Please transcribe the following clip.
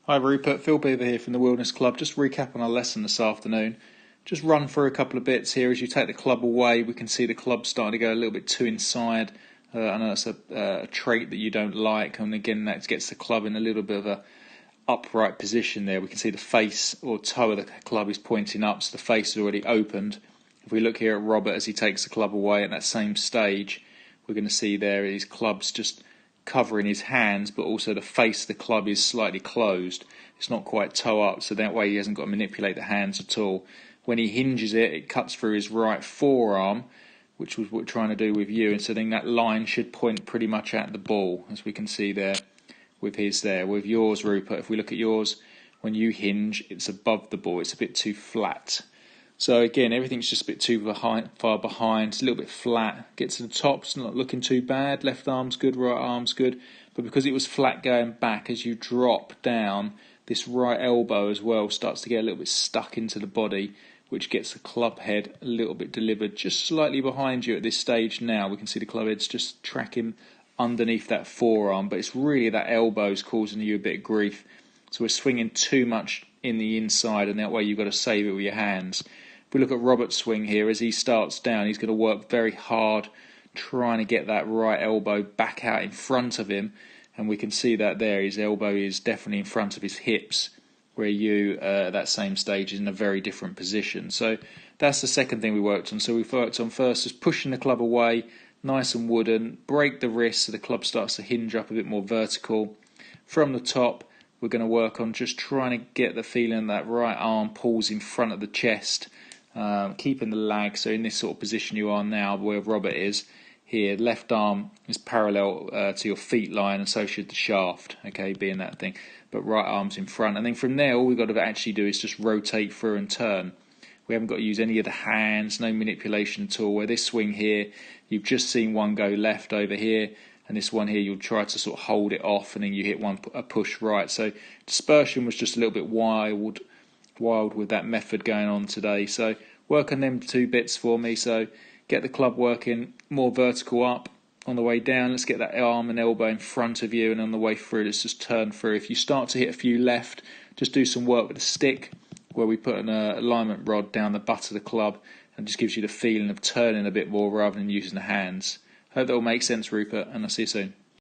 Hi Rupert, Phil Beever here from the Wilderness Club. Just recap on our lesson this afternoon. Just run through a couple of bits here. As you take the club away, we can see the club starting to go a little bit too inside. I know that's a trait that you don't like, and again that gets the club in a little bit of a upright position there. We can see the face or toe of the club is pointing up, so the face is already opened. If we look here at Robert as he takes the club away at that same stage, we're going to see there his club's just covering his hands, but also the face of the club is slightly closed. It's not quite toe up, so that way he hasn't got to manipulate the hands at all. When he hinges it, it cuts through his right forearm, which was what we're trying to do with you, and so then that line should point pretty much at the ball, as we can see there with his there. With yours, Rupert, if we look at yours, when you hinge, it's above the ball, it's a bit too flat. So again, everything's just a bit too far behind. It's a little bit flat. Gets to the top, it's not looking too bad. Left arm's good, right arm's good. But because it was flat going back, as you drop down, this right elbow as well starts to get a little bit stuck into the body, which gets the club head a little bit delivered just slightly behind you at this stage now. We can see the club head's just tracking underneath that forearm, but it's really that elbow's causing you a bit of grief. So we're swinging too much in the inside, and that way you've got to save it with your hands. If we look at Robert's swing here, as he starts down, he's going to work very hard trying to get that right elbow back out in front of him, and we can see that there, his elbow is definitely in front of his hips, where you, at that same stage, is in a very different position. So that's the second thing we worked on. So we've worked on first just pushing the club away, nice and wooden, break the wrist so the club starts to hinge up a bit more vertical. From the top, we're going to work on just trying to get the feeling that right arm pulls in front of the chest, keeping the lag. So in this sort of position you are now, where Robert is here, left arm is parallel to your feet line, and so should the shaft, okay, being that thing. But right arm's in front, and then from there all we've got to actually do is just rotate through and turn. We haven't got to use any of the hands, no manipulation at all. Where this swing here, you've just seen one go left over here, and this one here you'll try to sort of hold it off, and then you hit a push right. So dispersion was just a little bit wild with that method going on today. So work on them two bits for me. So get the club working more vertical up on the way down. Let's get that arm and elbow in front of you, and on the way through, let's just turn through. If you start to hit a few left, just do some work with the stick, where we put an alignment rod down the butt of the club, and just gives you the feeling of turning a bit more rather than using the hands. Hope that all makes sense, Rupert, and I'll see you soon.